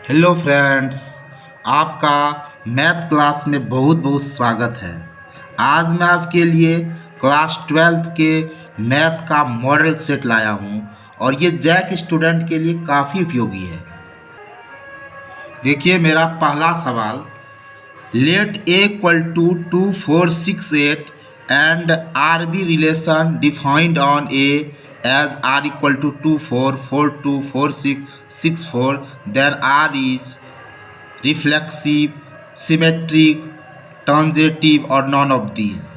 Hello friends, आपका math class में बहुत बहुत स्वागत है। आज मैं आपके लिए क्लास 12 के मैथ का मॉडल सेट लाया हूं और ये जैक स्टूडेंट के लिए काफ़ी उपयोगी है। देखिए मेरा पहला सवाल, let A equal to 2468 and R be relation defined on A as r equal to 24 42 46 64, then r is reflexive, symmetric, transitive or none of these।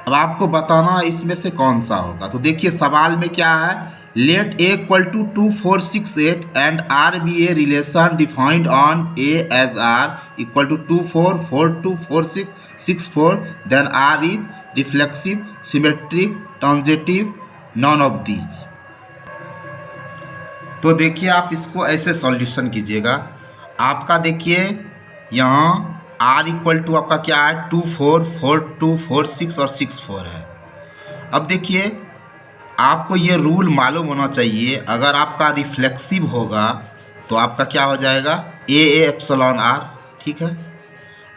अब आपको बताना इसमें से कौन सा होगा। तो देखिए सवाल में क्या है, let A equal to 2468 and R be A relation defined on A as R equal to 24 42 46 64, then R is reflexive, symmetric, transitive, none of these. तो देखिए आप इसको ऐसे सॉल्यूशन कीजिएगा। आपका देखिए यहाँ r इक्वल टू आपका क्या है 24 42 46 और 64 है। अब देखिए आपको ये रूल मालूम होना चाहिए, अगर आपका रिफ्लेक्सिव होगा तो आपका क्या हो जाएगा ए एप्सिलॉन आर, ठीक है।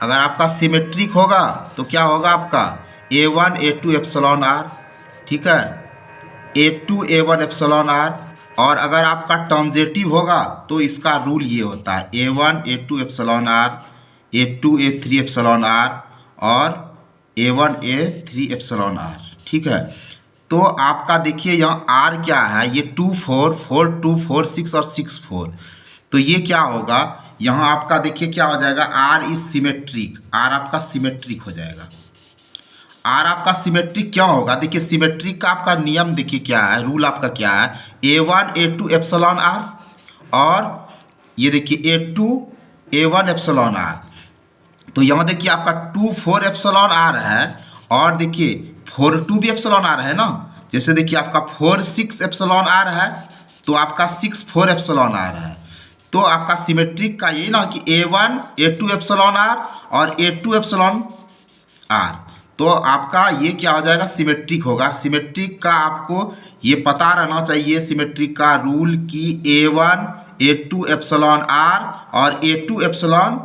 अगर आपका सिमेट्रिक होगा तो क्या होगा आपका A1 A2 एप्सिलॉन आर, ठीक है, A2 A1 एप्सिलॉन आर। और अगर आपका ट्रांजिटिव होगा तो इसका रूल ये होता है A1 A2 epsilon R, A2 A3 epsilon R और A1 A3 एप्सिलॉन आर, ठीक है। तो आपका देखिए यहाँ R क्या है, ये 24 42 46 और 64। तो ये क्या होगा, यहाँ आपका देखिए क्या हो जाएगा R इज सिमेट्रिक, R आपका सिमेट्रिक हो जाएगा। R आपका सिमेट्रिक क्यों होगा, देखिए सिमेट्रिक का आपका नियम देखिए क्या है, रूल आपका क्या है A1 A2 एप्सिलॉन आर और ये देखिए A2 A1 एप्सिलॉन आर। तो यहाँ देखिए आपका 24 एप्सिलॉन आर है और देखिए 42 भी एप्सिलॉन आर है ना। जैसे देखिए आपका 46 एप्सिलॉन आर है तो आपका 64 एप्सिलॉन आर है। तो आपका सिमेट्रिक का ये ना कि A1 A2 एप्सिलॉन आर और A2 एप्सिलॉन आर। तो आपका ये क्या हो जाएगा सिमेट्रिक होगा। सिमेट्रिक का आपको ये पता रहना चाहिए सिमेट्रिक का रूल कि A1 A2 एप्सिलॉन आर और A2 एप्सिलॉन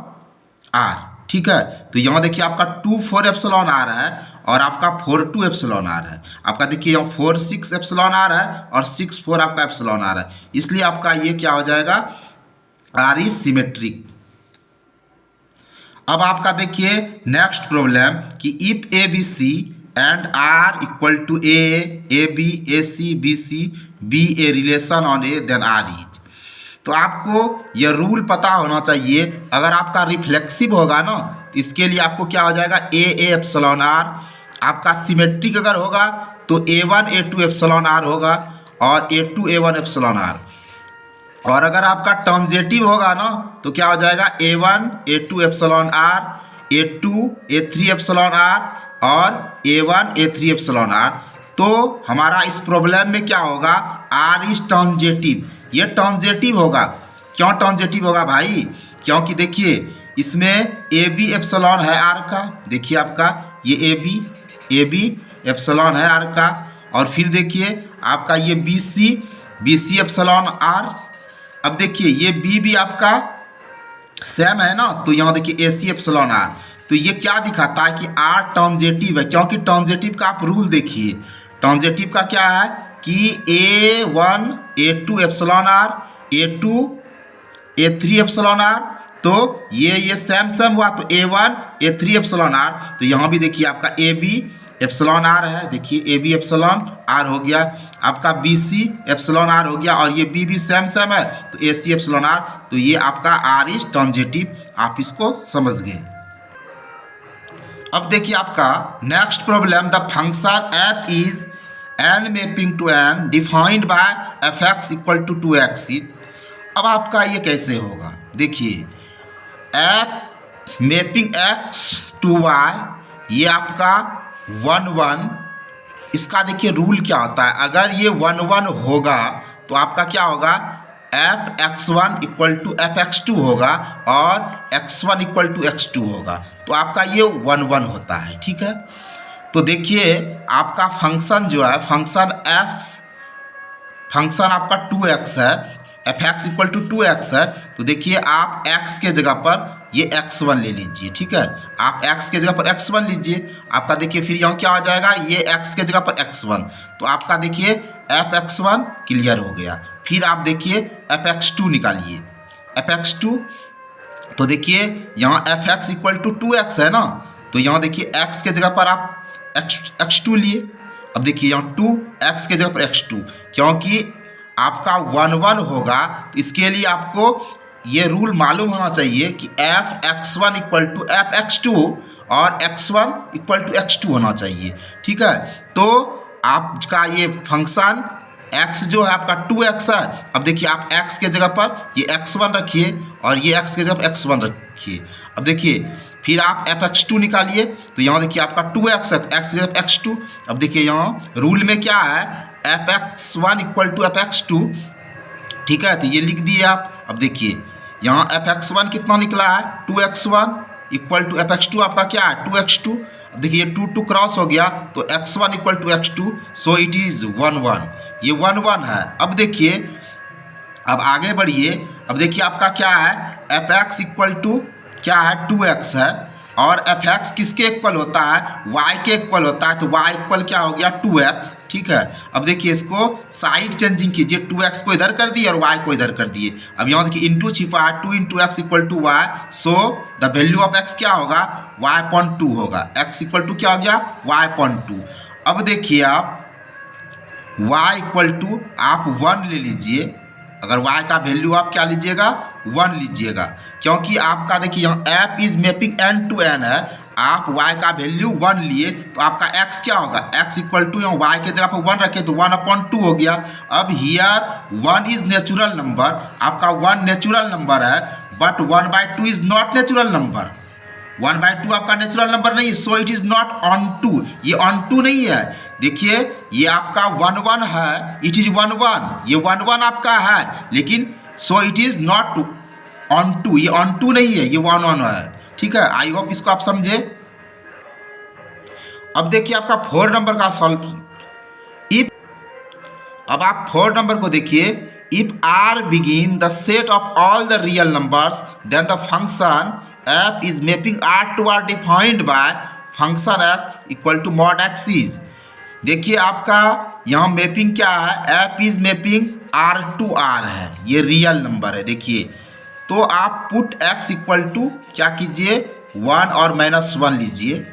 आर, ठीक है। तो यहाँ देखिए आपका 24 एप्सिलॉन आर है और आपका 42 एप्सिलॉन आर है। आपका देखिए यहाँ 46 एप्सिलॉन आर है और 64 आपका एप्सिलॉन आर है, इसलिए आपका ये क्या हो जाएगा आर इज सिमेट्रिक। अब आपका देखिए नेक्स्ट प्रॉब्लम कि if A B C and R equal to A B A C B C B A relation on A then R is. तो आपको यह रूल पता होना चाहिए, अगर आपका रिफ्लेक्सिव होगा ना तो इसके लिए आपको क्या हो जाएगा ए एप्सिलॉन आर। आपका सिमेट्रिक अगर होगा तो A1 A2 एप्सिलॉन आर होगा और A2 A1 एप्सिलॉन आर। और अगर आपका ट्रांजिटिव होगा ना तो क्या हो जाएगा A1 A2 epsilon R, A2 A3 epsilon R और A1 A3 एप्सिलॉन आर। तो हमारा इस प्रॉब्लम में क्या होगा R इज ट्रांजिटिव, ये ट्रांजिटिव होगा। क्यों ट्रांजिटिव होगा भाई, क्योंकि देखिए इसमें ए बी एप्सिलॉन है आर का, देखिए आपका ये ए बी एप्सिलॉन है आर का। और फिर देखिए आपका ये बी सी एप्सिलॉन आर। अब देखिए ये बी भी आपका सेम है ना, तो यहाँ देखिए ए सी एप्सिलॉन आर। तो ये क्या दिखाता है कि आर ट्रांजिटिव है, क्योंकि ट्रांजिटिव का आप रूल देखिए। ट्रांजिटिव का क्या है कि A1 A2 epsilon R, A2 A3 epsilon R. तो ये सेम हुआ तो A1 A3 एप्सिलॉन आर। तो यहाँ भी देखिए आपका AB एप्सिलॉन आर है, देखिए AB एप्सिलॉन आर हो गया, आपका BC एप्सिलॉन आर हो गया और ये B भी सेम है तो AC एप्सिलॉन आर। तो ये आपका R इज ट्रांजिटिव, आप इसको समझ गए। अब देखिए आपका next problem, the function f is n mapping to n defined by fx equal to 2x is. अब आपका ये कैसे होगा, देखिए f mapping x to y, ये आपका 1 1। इसका देखिए रूल क्या होता है, अगर ये 1 1 होगा तो आपका क्या होगा f(x1) इक्वल टू f(x2) होगा और x1 इक्वल टू x2 होगा। तो आपका ये 1 1 होता है, ठीक है। तो देखिए आपका फंक्शन जो है फंक्शन f फंक्शन आपका 2x है, F x equal to 2x है, तो देखिए आप x के जगह पर ये x1 ले लीजिए। ठीक है, आप x के जगह पर x1 लीजिए, आपका देखिए फिर यहाँ क्या हो जाएगा, ये x के जगह पर x1, तो आपका देखिए f(x1) क्लियर हो गया। फिर आप देखिए f(x2) निकालिए, f(x2), तो देखिए यहाँ f(x) इक्वल टू 2x है ना, तो यहाँ देखिए x के जगह पर आप x2 लिए। अब देखिए यहाँ 2x के जगह पर x2, क्योंकि आपका 1 1 होगा, तो इसके लिए आपको ये रूल मालूम होना चाहिए कि f(x1) इक्वल टू f(x2) और x1 इक्वल टू x2 होना चाहिए। ठीक है, तो आपका ये फंक्शन x जो है आपका 2x है। अब देखिए आप x के जगह पर ये x1 रखिए और ये x के जगह पर x1 रखिए। अब देखिए फिर आप f(x2) निकालिए, तो यहाँ देखिए आपका 2x है, x की जगह x2। अब देखिए यहाँ रूल में क्या है, f(x1) इक्वल टू f(x2), ठीक है, तो ये लिख दिए आप। अब देखिए यहाँ f(x1) कितना निकला है, 2x1 इक्वल टू f(x2) आपका क्या है, 2x2। अब देखिए 2 2 क्रॉस हो गया, तो x1 equal to x2, so it is 1 1, ये 1 1 है। अब देखिए अब आगे बढ़िए, अब देखिए आपका क्या है, f(x) इक्वल टू क्या है, 2x है, और f(x) किसके इक्वल होता है, y के इक्वल होता है, तो y इक्वल क्या हो गया, 2x। ठीक है, अब देखिए इसको साइड चेंजिंग कीजिए, 2x को इधर कर दिए और y को इधर कर दिए। अब यहाँ देखिए इंटू छिपा है, 2 into x equal to y, so the value of x क्या होगा, y/2 होगा, x इक्वल टू क्या हो गया, y/2। अब देखिए आप y इक्वल टू आप 1 ले लीजिए, अगर y का वैल्यू आप क्या लीजिएगा, 1 लीजिएगा, क्योंकि आपका देखिए यहाँ f is mapping n to n है, आप y का वैल्यू 1 लिए, तो आपका x क्या होगा, x इक्वल टू यहाँ y के जगह पर 1 रखे तो 1/2 हो गया। अब हियर 1 इज नेचुरल नंबर, आपका 1 नेचुरल नंबर है, but 1/2 is not natural number, 1/2 आपका नेचुरल नंबर नहीं है, so it is not onto, ये ऑन टू नहीं है। देखिए ये आपका 1 1 है, इट इज 1 1, ये 1 1 आपका है, लेकिन so it is not onto, ये ऑन टू नहीं है, ये 1 1 है। ठीक है, आई होप इसको आप समझे। अब देखिए आपका 4 नंबर का सॉल्व, इफ, अब आप 4 नंबर को देखिए, if R begin the set of all the real numbers then the function f is mapping r to r defined by function x equal to mod x is। देखिए आपका यहाँ mapping क्या है, f is mapping r to r है, ये real number है। देखिए तो आप पुट x इक्वल टू क्या कीजिए, 1 और -1 लीजिए।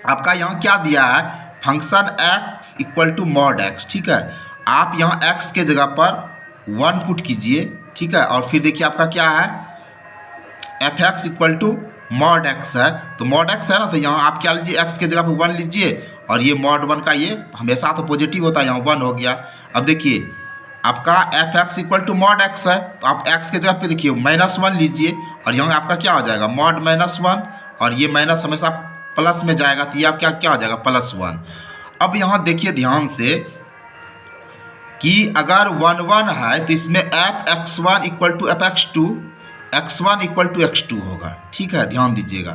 आपका यहाँ क्या दिया है, function x equal to mod x। ठीक है, आप यहाँ x के जगह पर 1 पुट कीजिए। ठीक है, और फिर देखिए आपका क्या है, f(x) equal to mod x है, तो mod x है ना, तो यहाँ आप क्या लीजिए, x के जगह पर 1 लीजिए, और ये mod 1 का ये हमेशा तो पॉजिटिव होता है, यहाँ 1 हो गया। अब देखिए आपका f(x) equal to mod x है, तो आप x के जगह पे देखिए -1 लीजिए, और यहाँ आपका क्या हो जाएगा, mod -1, और ये माइनस हमेशा प्लस में जाएगा, तो ये आप क्या हो जाएगा, +1। अब यहाँ देखिए ध्यान से कि अगर 1 1 है, तो इसमें f(x1) equal to f(x2), x1 equal to x2 होगा। ठीक है, ध्यान दीजिएगा।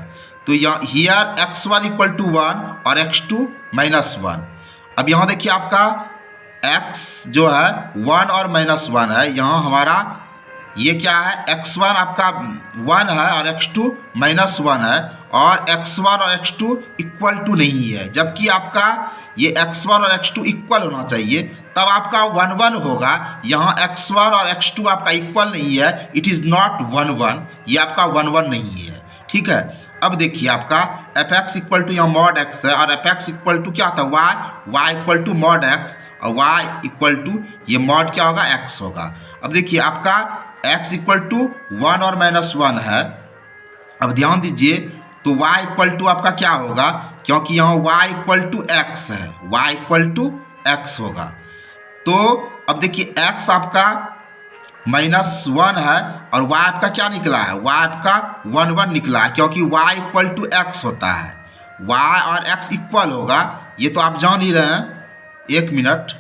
तो यहाँ हियर x1 इक्वल टू 1 और x2 -1। अब यहाँ देखिए आपका x जो है 1 और -1 है, यहाँ हमारा ये क्या है, x1 आपका 1 है और x2 -1 है, और x1 और x2 इक्वल टू नहीं है, जबकि आपका ये x1 और x2 इक्वल होना चाहिए, तब आपका 1 1 होगा। यहाँ x1 और x2 आपका इक्वल नहीं है, इट इज़ नॉट 1 1, ये आपका 1 1 नहीं है। ठीक है, अब देखिए आपका f(x) इक्वल टू यहाँ mod x है, और f(x) इक्वल टू क्या था, y equal to mod x, और y इक्वल टू ये mod क्या होगा, x होगा। अब देखिए आपका x इक्वल टू 1 और -1 है। अब ध्यान दीजिए, तो y इक्वल टू आपका क्या होगा, क्योंकि यहाँ y इक्वल टू x है, y इक्वल टू x होगा। तो अब देखिए x आपका -1 है, और y आपका क्या निकला है, y आपका 1 1 निकला है, क्योंकि y इक्वल टू x होता है, y और x इक्वल होगा, ये तो आप जान ही रहे हैं। 1 मिनट।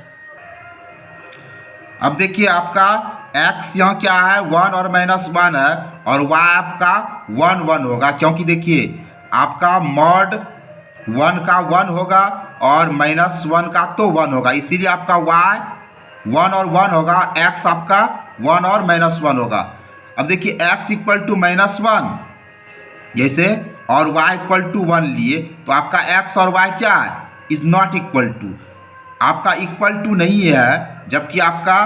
अब देखिए आपका x यहाँ क्या है, 1 और -1 है, और y आपका 1 1 होगा, क्योंकि देखिए आपका mod 1 का 1 होगा और -1 का तो 1 होगा, इसीलिए आपका y 1 और 1 होगा, x आपका 1 और -1 होगा। अब देखिए x इक्वल टू -1 जैसे और y इक्वल टू 1 लिए तो आपका x और y क्या है, इज नॉट इक्वल टू, आपका इक्वल टू नहीं है, जबकि आपका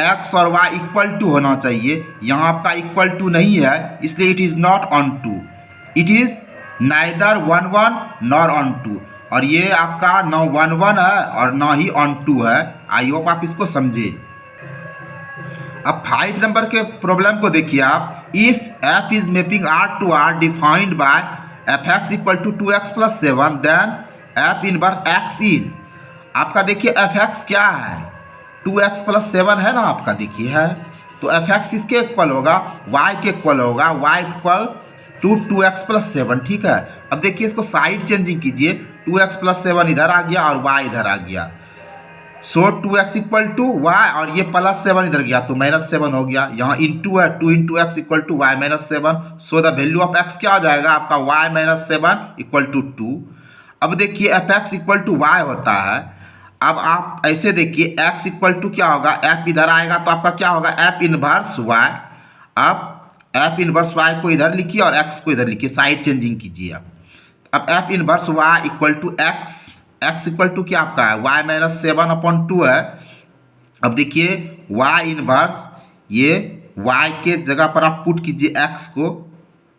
x और y इक्वल टू होना चाहिए। यहाँ आपका इक्वल टू नहीं है, इसलिए it is not onto, it is neither 1 1 nor onto. और ये आपका न 1 1 है और न ही ऑन टू है। आई होप आप इसको समझे। अब 5 नंबर के प्रॉब्लम को देखिए आप। If f is mapping R to R defined by fx equal to 2x + 7 then f inverse x is, आपका देखिए fx क्या है, 2x + 7 है ना आपका, देखिए है, तो fx इसके इक्वल होगा, y के इक्वल होगा, y इक्वल टू 2x + 7। ठीक है। अब देखिए इसको साइड चेंजिंग कीजिए, 2x + 7 इधर आ गया और y इधर आ गया, सो 2x इक्वल टू वाई और ये +7 इधर गया तो -7 हो गया। यहाँ इंटू है, 2 × x equal to y -7, so the value of x क्या हो जाएगा आपका, y - 7 इक्वल टू 2। अब देखिए fx इक्वल टू y होता है। अब आप ऐसे देखिए x इक्वल टू क्या होगा, f इधर आएगा तो आपका क्या होगा, f इनवर्स y। अब f इनवर्स y को इधर लिखिए और x को इधर लिखिए, साइड चेंजिंग कीजिए आप। अब f inverse y equal to x equal to क्या आपका है, y - 7/2 है। अब देखिए y इनवर्स, ये y के जगह पर आप पुट कीजिए x को,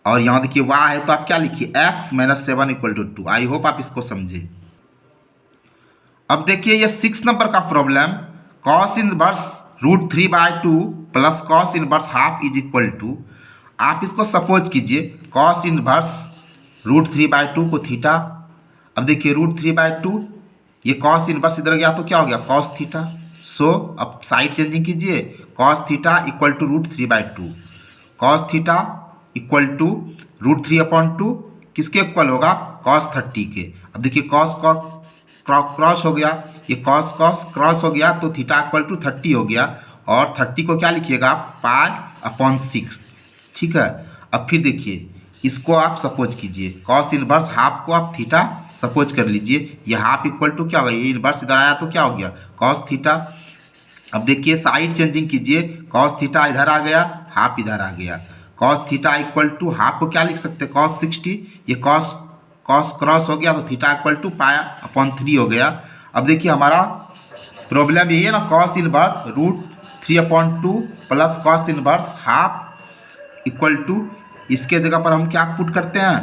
और यहाँ देखिए y है तो आप क्या लिखिए, x - 7 equal to 2। I hope आप इसको समझे। अब देखिए ये 6 नंबर का problem, cos inverse √3/2 plus cos inverse ½ is equal to, आप इसको सपोज कीजिए cos इनवर्स √3/2 को थीटा। अब देखिए √3/2, ये cos इनवर्स इधर गया तो क्या हो गया, cos थीटा। सो अब साइड चेंजिंग कीजिए, cos theta equal to √3/2, cos theta equal to √3/2 किसके इक्वल होगा, cos 30 के। अब देखिए cos क्रॉस हो गया, ये cos क्रॉस हो गया तो थीटा इक्वल टू 30 हो गया, और 30 को क्या लिखिएगा आप, π/6। ठीक है। अब फिर देखिए इसको आप सपोज कीजिए, cos इनवर्स ½ को आप थीटा सपोज कर लीजिए, ये ½ इक्वल टू क्या होगा, ये इनवर्स इधर आया तो क्या हो गया, cos थीटा। अब देखिए साइड चेंजिंग कीजिए, cos थीटा इधर आ गया, ½ इधर आ गया, cos थीटा इक्वल टू ½ को क्या लिख सकते हैं, cos 60, ये cos क्रॉस हो गया तो थीटा इक्वल टू π/3 हो गया। अब देखिए हमारा प्रॉब्लम यही है ना, cos inverse √3/2 plus cos inverse ½ equal to, इसके जगह पर हम क्या पुट करते हैं,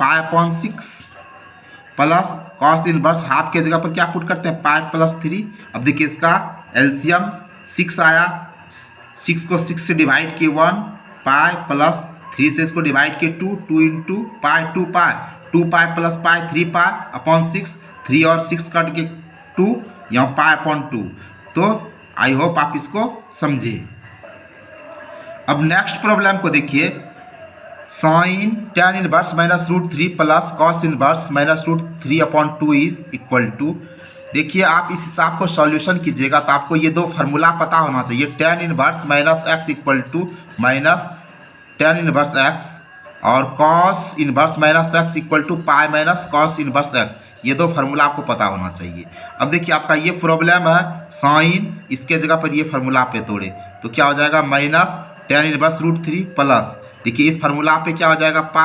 π/6 प्लस cos इनवर्स ½ के जगह पर क्या पुट करते हैं, π+3। अब देखिए इसका एलसीएम 6 आया, 6 को 6 से डिवाइड किए 1, π+3 से इसको डिवाइड किए 2, 2 × π 2π + π 3π/6, 3 और 6 कट के 2, यहाँ π/2। तो आई होप आप इसको समझे। अब नेक्स्ट प्रॉब्लम को देखिए, sin tan inverse -√3 plus cos inverse -√3/2 is equal to, देखिए आप इस हिसाब को सॉल्यूशन कीजिएगा तो आपको ये दो फार्मूला पता होना चाहिए, tan inverse -x equal to tan inverse x, और cos inverse -x equal to π cos inverse x, ये दो फार्मूला आपको पता होना चाहिए। अब देखिए आपका ये प्रॉब्लम है साइन, इसके जगह पर ये फार्मूला पे तोड़े तो क्या हो जाएगा, tan इनवर्स √3 प्लस, देखिए इस फार्मूला पे क्या हो जाएगा, π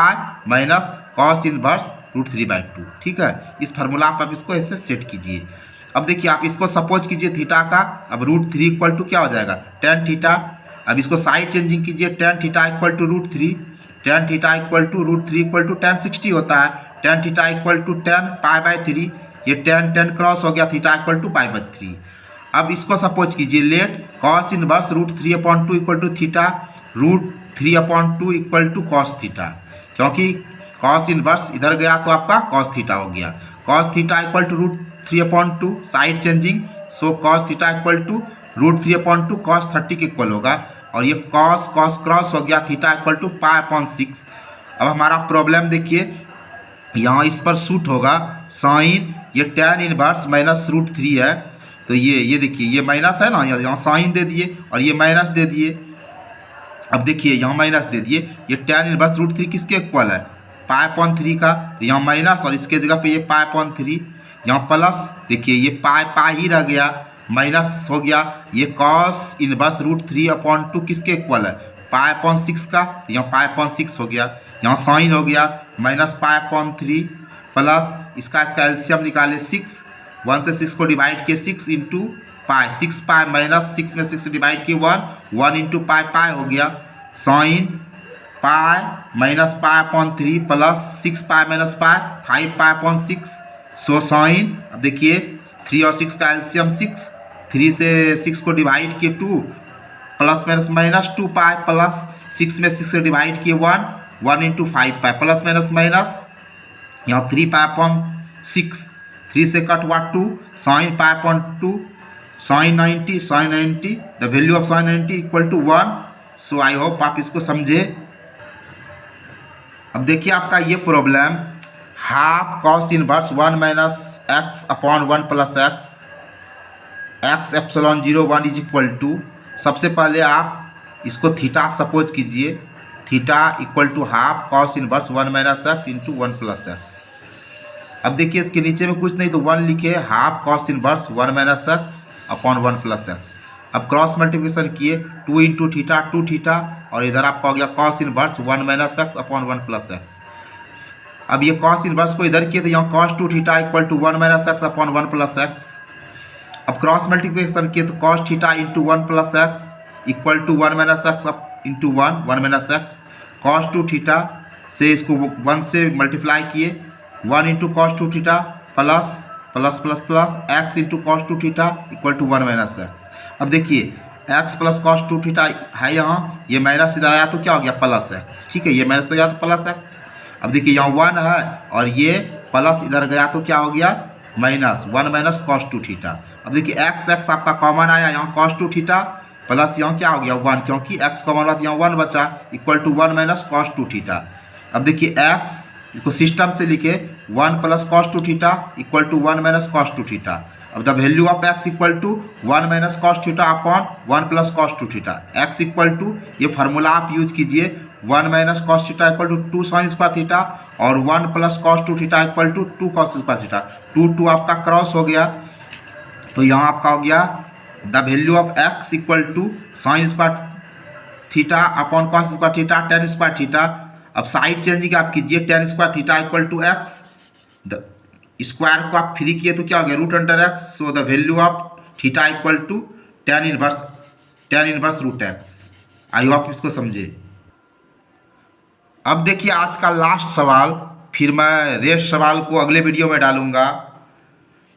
cos इनवर्स √3/2। ठीक है। इस फार्मूला पर आप इसको ऐसे सेट कीजिए। अब देखिए आप इसको सपोज कीजिए थीटा का, अब √3 इक्वल टू क्या हो जाएगा, tan थीटा। अब इसको साइड चेंजिंग कीजिए, tan theta equal to √3, tan theta equal to √3 equal to tan 60 होता है, tan theta equal to tan π/3, ये tan क्रॉस हो गया, थीटा इक्वल टू π/3। अब इसको सपोज कीजिए let cos inverse √3/2 equal to theta, √3/2 equal to cos theta, क्योंकि cos inverse इधर गया तो आपका cos थीटा हो गया, cos theta equal to √3/2, side changing, so cos theta equal to √3/2 cos 30 के इक्वल होगा, और ये cos क्रॉस हो गया, थीटा इक्वल टू π/6। अब हमारा प्रॉब्लम देखिए यहाँ इस पर सूट होगा साइन, ये tan इनवर्स -√3 है तो ये देखिए ये माइनस है ना, यहाँ साइन दे दिए और ये माइनस दे दिए। अब देखिए यहाँ माइनस दे दिए, ये tan इनवर्स √3 किसके इक्वल है, π/3 का, तो यहाँ माइनस और इसके जगह पे ये π/3, यहाँ प्लस, देखिए ये पाई ही रह गया, माइनस हो गया ये कॉस इनवर्स रूट 3/2 किसके इक्वल है, π/6 का, तो यहाँ π/6 हो गया। यहाँ साइन हो गया माइनस π/3 प्लस इसका एलसीएम निकाले 6, 1 से 6 को डिवाइड किए 6 इंटू पाई, 6 पाई माइनस 6 में 6 डिवाइड किए 1, 1 इंटू पाई, पाई हो गया sine pi minus π/3 plus 6 pi minus pi 5 π/6 so sine. अब देखिए 3 और 6 का एलसीएम 6, 3 से 6 को डिवाइड किए 2 plus minus minus 2 pi plus 6 में 6 से डिवाइड किए 1, 1 into 5 pi plus minus minus यहाँ 3 π/6, 3 से कट हुआ 2 sine π/2 sine 90, sine 90 the value of sine 90 equal to 1। So I hope आप इसको समझे। अब देखिए आपका ये problem half cos inverse 1 minus x upon 1 plus x epsilon 0 1 is equal to, सबसे पहले आप इसको थीटा सपोज कीजिए, theta equal to half cos inverse 1 minus x into 1 plus x. अब देखिए इसके नीचे में कुछ नहीं तो 1 लिखे, half cos inverse 1 minus x upon 1 plus x. अब क्रॉस मल्टीप्लिकेशन किए 2 इंटू थीटा 2 थीटा और इधर आपका हो गया cos inverse 1 minus x upon 1 plus x. अब ये कॉस इनवर्स को इधर किए तो यहाँ cos 2 theta equal to 1 minus x upon 1 plus x. अब क्रॉस मल्टीप्लिकेशन किए तो cos theta into 1 plus x equal to 1 minus x into 1 minus x. Cos 2 theta से इसको 1 से मल्टीप्लाई किए 1 into cos 2 theta plus plus plus plus x into cos 2 theta equal to 1 minus x. अब देखिए x plus cos 2 theta है यहाँ, ये minus इधर आया तो क्या हो गया प्लस एक्स, ठीक है, ये माइनस गया तो प्लस एक्स। अब देखिए यहाँ 1 है और ये प्लस इधर गया तो क्या हो गया माइनस 1 माइनस कॉस 2 थीटा। अब देखिए एक्स एक्स आपका कॉमन आया, यहाँ कॉस 2 थीटा प्लस यहाँ क्या हो गया 1, क्योंकि एक्स कॉमन हुआ तो यहाँ 1 बचा equal to 1 minus cos 2 theta. अब देखिए एक्स इसको सिस्टम से लिखे 1 plus cos 2 theta equal to 1 minus cos 2 theta. अब the value of x equal to 1 minus cos theta upon 1 plus cos 2 theta. X equal to ये formula आप use कीजिए 1 minus cos theta equal to 2 sine square theta और 1 plus cos 2 theta equal to 2 cos square theta. 2 आपका cross हो गया तो यहाँ आपका हो गया the value of x equal to sine square theta upon cos square theta tan square theta. अब साइड चेंजिंग आप कीजिए tan square theta equal to x, the square को आप फ्री किए तो क्या हो गया root under x. So the value of theta equal to tan inverse root x. I hope इसको समझे। अब देखिए आज का लास्ट सवाल, फिर मैं रेस्ट सवाल को अगले वीडियो में डालूंगा।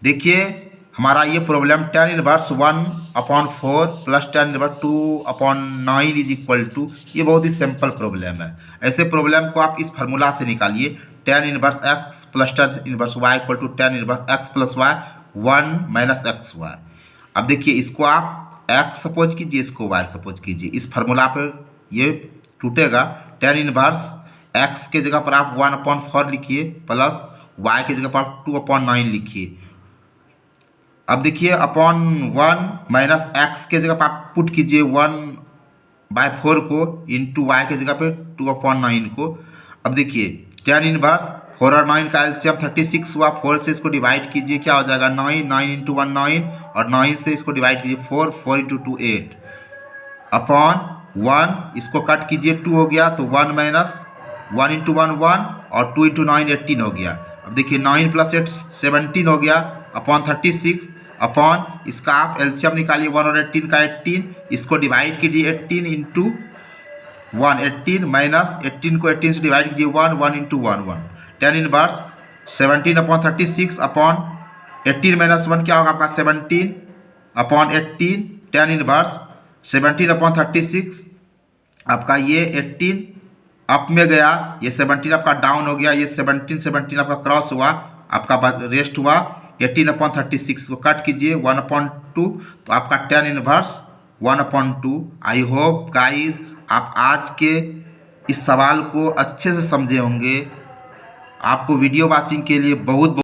देखिए हमारा ये problem tan inverse 1/4 plus tan inverse 2/9 is equal to, ये बहुत ही सिंपल प्रॉब्लम है। ऐसे प्रॉब्लम को आप इस फार्मूला से निकालिए tan inverse x plus tan inverse y equal to tan inverse x plus y 1 minus x y. अब देखिए इसको आप एक्स सपोज कीजिए, इसको वाई सपोज कीजिए, इस फार्मूला पर ये टूटेगा। टेन इनवर्स एक्स के जगह पर आप 1/4 लिखिए प्लस वाई के जगह पर आप 2/9 लिखिए। अब देखिए अपॉन 1 माइनस एक्स के जगह पर आप पुट कीजिए 1/4 को इंटू वाई के जगह पे 2/9 को। अब देखिए टेन इनवर्स 4 और 9 का एलसीएम 36 हुआ, 4 से इसको डिवाइड कीजिए क्या हो जाएगा 9, 9 इंटू 1 9 और 9 से इसको डिवाइड कीजिए 4, 4 इंटू 2 8 अपॉन 1 इसको कट कीजिए 2 हो गया तो 1 माइनस 1 इंटू 1 1 और 2 इंटू 9 18 हो गया। अब देखिए 9 प्लस 8 17 हो गया अपॉन 36 अपॉन इसका आप एलसीएम निकालिए 1 और 18 का 18, इसको डिवाइड कीजिए 18 इंटू 1 18 माइनस 18 को 18 से डिवाइड कीजिए 1 1 into 1 1। Tan inverse 17/36 upon 18 minus 1 क्या होगा आपका 17 अपॉन 18। टेन इनवर्स 17/36 आपका ये 18 अप में गया, ये 17 आपका डाउन हो गया, ये 17 आपका क्रॉस हुआ, आपका रेस्ट हुआ 18/36 को कट कीजिए 1/2 तो आपका tan inverse 1/2। I hope guys आप आज के इस सवाल को अच्छे से समझे होंगे। आपको वीडियो वाचिंग के लिए बहुत